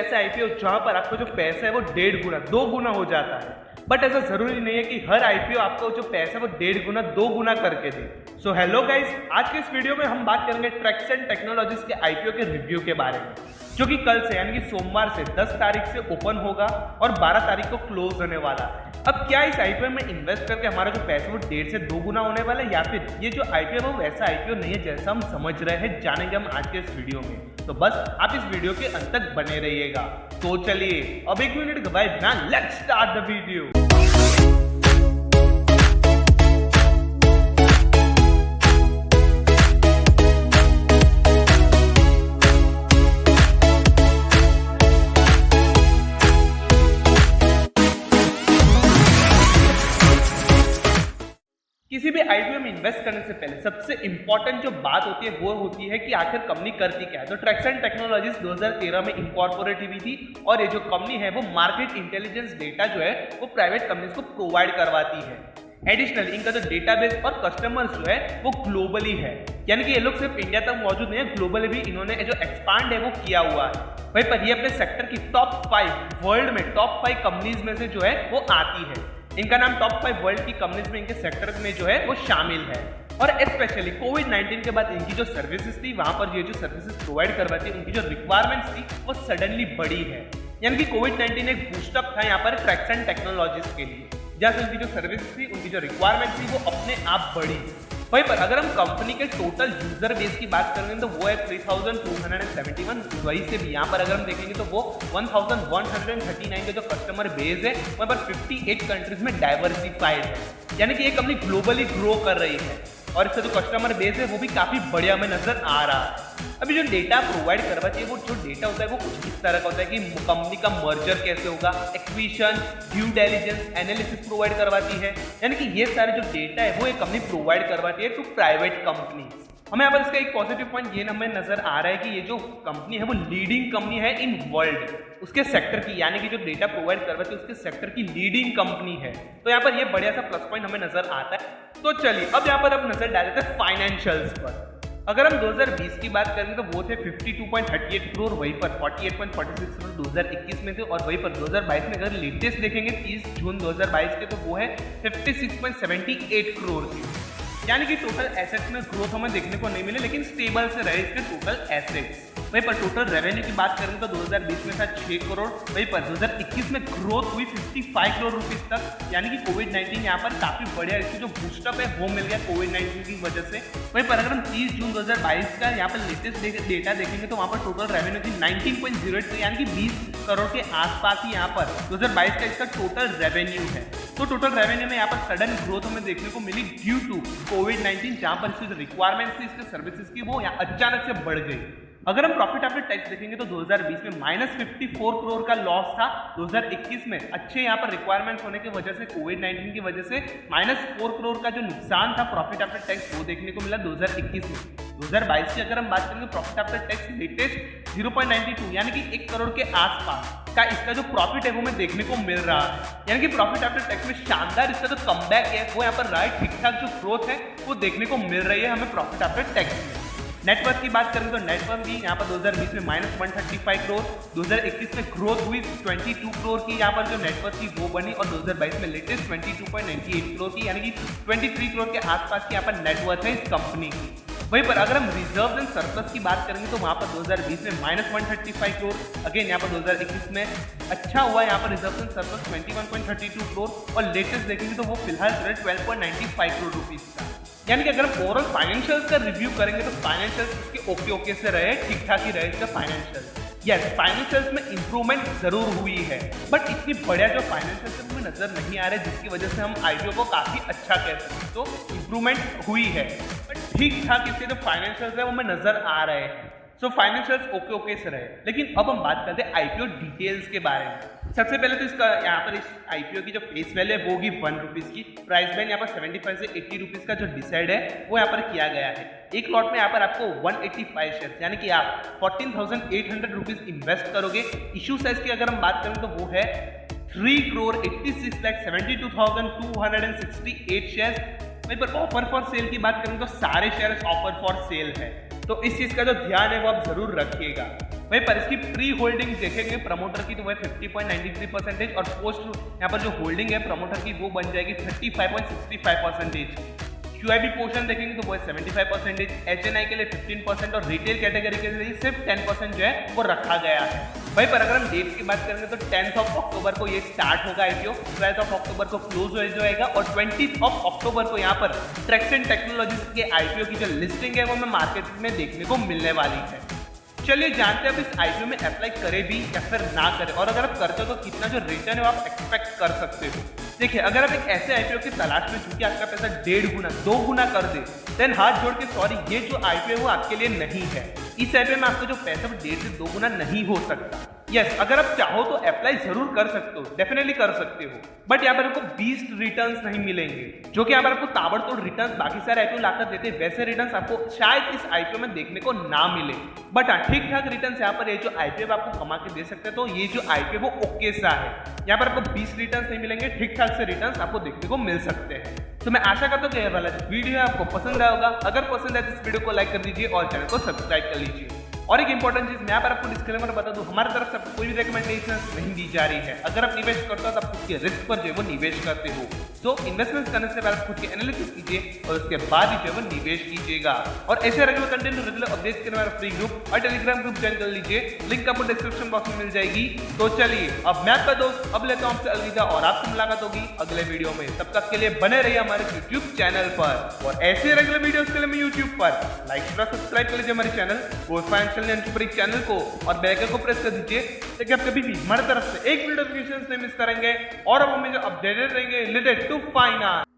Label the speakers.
Speaker 1: ऐसा आईपीओ जहां पर आपका जो पैसा है वो 1.5 गुना 2 गुना हो जाता है, बट ऐसा जरूरी नहीं है कि हर आईपीओ आपको जो पैसा है वो 1.5 गुना 2 गुना करके दे। सो हेलो गाइस, आज के इस वीडियो में हम बात करेंगे ट्रैक्सन टेक्नोलॉजीज के आईपीओ के रिव्यू के बारे में, जो कि कल से यानी कि सोमवार से 10 तारीख से ओपन होगा और 12 तारीख को क्लोज होने वाला है। अब क्या इस आईपीओ में इन्वेस्ट करके हमारा जो पैसा वो 1.5 से 2 गुना होने वाला है, या फिर ये जो आईपीओ है वो वैसा आईपीओ नहीं है जैसा हम समझ रहे हैं, जानेंगे हम आज के इस वीडियो में। तो बस आप इस वीडियो के अंत तक बने रहिएगा। तो चलिए अब 1 मिनट गवाए बिना लेट्स स्टार्ट द वीडियो। किसी भी आईपीओ में इन्वेस्ट करने से पहले सबसे इंपॉर्टेंट जो बात होती है वो होती है कि आखिर कंपनी करती क्या है। तो ट्रैक्सन टेक्नोलॉजीज 2013 में इनकॉर्पोरेट हुई थी और ये जो कंपनी है वो मार्केट इंटेलिजेंस डेटा जो है वो प्राइवेट कंपनीज को प्रोवाइड करवाती है। एडिशनली इनका जो डेटाबेस और कस्टमर्स जो है वो ग्लोबली है, यानी कि ये लोग सिर्फ इंडिया तक मौजूद नहीं है, ग्लोबली भी इन्होंने जो एक्सपांड है वो किया हुआ है। वहीं पर ये अपने सेक्टर की टॉप 5 वर्ल्ड में टॉप 5 कंपनीज में से जो है वो आती है। इनका नाम टॉप 5 वर्ल्ड की कंपनीज में इनके सेक्टर में जो है वो शामिल है। और स्पेशली कोविड-19 के बाद इनकी जो सर्विसेज थी वहां पर ये जो सर्विसेज प्रोवाइड करवाती है उनकी जो रिक्वायरमेंट्स थी वो सडनली बढ़ी है, यानी कि कोविड-19 एक बूस्टअप था यहाँ पर ट्रैक्सन टेक्नोलॉजीज के लिए, जैसे उनकी जो सर्विस थी उनकी जो रिक्वायरमेंट थी वो अपने आप बढ़ी। वहीं पर अगर हम कंपनी के टोटल यूजर बेस की बात करेंगे तो वो है 3271। वहीं से भी यहाँ पर अगर हम देखेंगे तो वो 1139 का जो कस्टमर बेस है वहाँ पर 58 कंट्रीज में डाइवर्सिफाइड है, यानी कि ये कंपनी ग्लोबली ग्रो कर रही है और इसका जो कस्टमर बेस है वो भी काफी बढ़िया में नजर आ रहा है। अभी जो डेटा प्रोवाइड करवाती है वो जो डेटा होता है वो कुछ इस तरह का होता है कि कंपनी का मर्जर कैसे होगा, acquisition, due diligence, analysis provide करवाती है, यानी कि ये सारे जो डेटा है वो एक कंपनी प्रोवाइड करवाती है टू प्राइवेट कंपनी। हमें यहाँ पर इसका एक पॉजिटिव पॉइंट ये हमें नजर आ रहा है कि ये जो कंपनी है वो लीडिंग कंपनी है इन वर्ल्ड उसके सेक्टर की, यानी कि जो डेटा प्रोवाइड करवाती है उसके सेक्टर की लीडिंग कंपनी है। तो यहाँ पर ये बढ़िया सा प्लस पॉइंट हमें नजर आता है। तो चलिए अब यहाँ पर अब नजर डालते हैं फाइनेंशियल्स पर। अगर हम 2020 की बात करें तो वो थे 52.38 करोड़, वहीं पर 48.46 करोड़ 2021 में थे, और वहीं पर 2022 में अगर लेटेस्ट देखेंगे 30 जून 2022 के तो वो है 56.78 करोड़ की, यानी कि टोटल एसेट्स में ग्रोथ हमें देखने को नहीं मिले लेकिन स्टेबल से रहे इसके टोटल एसेट्स। वहीं पर टोटल रेवेन्यू की बात करें तो 2020 में था 6 करोड़, वहीं पर 2021 में ग्रोथ हुई 55 करोड़ रुपीस तक, यानी कि कोविड-19 यहाँ पर काफी बढ़िया इसकी जो बूस्टअप है वो मिल गया कोविड-19 की वजह से। वहीं पर अगर हम 30 जून 2022 का यहाँ पर लेटेस्ट डेटा देखेंगे तो वहाँ पर टोटल रेवेन्यू थी 19.08, यानी कि 20 करोड़ के आसपास ही यहाँ पर 2022 का इसका टोटल रेवेन्यू है। तो टोटल रेवेन्यू में यहाँ पर सडन ग्रोथ हमें देखने को मिली ड्यू टू कोविड-19, जहाँ पर इसकी जो रिक्वायरमेंट थी इसके सर्विसेज की वो यहाँ अचानक से बढ़ गई। अगर हम प्रॉफिट आफ्टर टैक्स देखेंगे तो 2020 में -54 करोड़ का लॉस था, 2021 में अच्छे यहाँ पर रिक्वायरमेंट्स होने की वजह से कोविड-19 की वजह से -4 करोड़ का जो नुकसान था प्रॉफिट आफ्टर टैक्स वो देखने को मिला 2021 में। 2022 की अगर हम बात करेंगे प्रॉफिट आफ्टर टैक्स लेटेस्ट 0.92 यानी कि 1 करोड़ के आसपास का इसका जो प्रॉफिट है वो हमें देखने को मिल रहा है, यानी कि प्रॉफिट आफ्टर टैक्स में शानदार इसका जो कमबैक है वो यहाँ पर रहा है, ठीक ठाक जो ग्रोथ है वो देखने को मिल रही है हमें प्रॉफिट आफ्टर टैक्स में। नेटवर्थ की बात करें तो नेटवर्थ भी यहाँ पर 2020 में -135 करोड़, 2021 में ग्रोथ हुई 22 करोड़ की यहाँ पर जो नेटवर्थ की वो बनी, और 2022 में लेटेस्ट 22.98 करोड़ की, यानी कि 23 करोड़ के आसपास की यहाँ पर नेटवर्थ है इस कंपनी की। वहीं पर अगर हम रिजर्व एंड सरप्लस की बात करेंगे तो वहाँ पर 2020 में -135 करोड़, अगेन यहाँ पर 2021 में अच्छा हुआ यहाँ पर रिजर्व एंड सरप्लस 21.32 करोड़, और लेटेस्ट देखेंगे तो वो फिलहाल 12.95 करोड़ रुपीज का, यानी कि अगर हम ओवरऑल फाइनेंशियल्स का रिव्यू करेंगे तो फाइनेंशियल्स इसके ओके से रहे, ठीक ठाक ही रहे इसका फाइनेंशियल्स। यस, फाइनेंशियल्स में इंप्रूवमेंट जरूर हुई है, बट इतनी बढ़िया जो फाइनेंशियल्स हमें नजर नहीं आ रहे जिसकी वजह से हम आईपीओ को काफी अच्छा कह सकते हैं। तो इंप्रूवमेंट हुई है बट ठीक ठाक इसके जो फाइनेंशियल्स है वो हमें नजर आ रहे हैं। सो फाइनेंशियल्स ओके से रहे, लेकिन अब हम बात करते हैं आईपीओ डिटेल्स के बारे में। सबसे पहले तो इसका यहाँ पर इस आईपीओ की जो फेस वैल्यू है वो होगी 1 रुपीज की, प्राइस बैंड यहाँ पर 75 से 80 रुपीज का जो डिसाइड है वो यहाँ पर किया गया है। एक लॉट में यहाँ पर आपको 185 शेयर यानी कि आप 14,800 रुपीज इन्वेस्ट करोगे। इशू साइज की अगर हम बात करें तो वो है 3,86,72,268 शेयर। वहीं पर ऑफर फॉर सेल की बात करें तो सारे शेयर ऑफर फॉर सेल है, तो इस चीज का जो ध्यान है वो आप जरूर रखिएगा। वहीं पर इसकी प्री होल्डिंग देखेंगे प्रमोटर की तो वह 50.93% और पोस्ट यहाँ पर जो होल्डिंग है प्रमोटर की वो बन जाएगी 35.65%। QIB पोर्शन देखेंगे तो वो 75%, HNI के लिए 15% और रिटेल कैटेगरी के लिए सिर्फ 10% जो है वो रखा गया है। भाई पर अगर हम डेट की बात करेंगे तो 10th ऑफ अक्टूबर को ये स्टार्ट होगा IPO, 12th ऑफ अक्टूबर को क्लोज हो जाएगा और 20th ऑफ अक्टूबर को यहाँ पर ट्रैक्सन टेक्नोलॉजीज के IPO की जो लिस्टिंग है वो हमें मार्केट में देखने को मिलने वाली है। चलिए जानते हैं अब इस IPO में अप्लाई करें भी या फिर ना करें, और अगर आप करते हो तो कितना जो रिटर्न है वो आप एक्सपेक्ट कर सकते हो। देखिए अगर आप एक ऐसे IPO की तलाश में जो कि आपका पैसा 1.5 गुना 2 गुना कर दे, देन हाथ जोड़ के सॉरी, ये जो IPO है वो आपके लिए नहीं है। इस IPO में आपको जो पैसा 1.5 से 2 गुना नहीं हो सकता। यस, अगर आप चाहो तो अप्लाई जरूर कर सकते हो, डेफिनेटली कर सकते हो, बट यहाँ पर आपको 20 रिटर्न्स नहीं मिलेंगे, जो कि यहाँ पर आपको ताबड़तोड़ रिटर्न्स बाकी सारे IPO लाकर देते हैं, वैसे रिटर्न्स आपको शायद इस IPO में देखने को ना मिले। बट हाँ, ठीक ठाक रिटर्न्स यहाँ पर ये जो IPO आपको कमा के दे सकते हैं, तो ये जो IPO वो ओके सा है। यहाँ पर आपको 20 रिटर्न्स नहीं मिलेंगे, ठीक ठाक से रिटर्न्स आपको देखने को मिल सकते हैं। तो मैं आशा करता हूँ कि ये वाला जो वीडियो है आपको पसंद आया होगा। अगर पसंद आए तो इस वीडियो को लाइक कर दीजिए और चैनल को सब्सक्राइब कर लीजिए। और एक इंपॉर्टेंट चीज मैं यहाँ पर आपको डिस्क्लेमर बता दूं, हमारी तरफ से आपको कोई भी रिकमेंडेशन नहीं दी जा रही है। अगर आप निवेश करते हो तो आप खुद के रिस्क पर जो है वो निवेश करते हो, तो इन्वेस्टमेंट करने से पहले खुद के एनालिसिस कीजिए और उसके बाद ही जो है वो निवेश कीजिएगा। और ऐसे रेगुलर कंटेंट रेगुलर अपडेट करने वाला फ्री ग्रुप और टेलीग्राम ग्रुप ज्वाइन कर लीजिए, लिंक आपको डिस्क्रिप्शन बॉक्स में मिल जाएगी। तो चलिए अब मैं आपका दोस्त अब लेता हूँ आपसे अलविदा और आपसे मुलाकात होगी अगले वीडियो में। तब तक के लिए बने रहिए हमारे YouTube चैनल पर और ऐसे रेगुलर वीडियोस के लिए मैं YouTube पर लाइक और सब्सक्राइब कर लीजिए हमारे चैनल वो फाइनेंशियल एंटरप्राइज चैनल को और बेल आइकन को प्रेस कर दीजिए ताकि आप कभी भी हमारी तरफ से एक वीडियो नोटिफिकेशन नहीं मिस करेंगे और अब हमें जो अपडेटेड रहेंगे रिलेटेड टू फाइनेंस।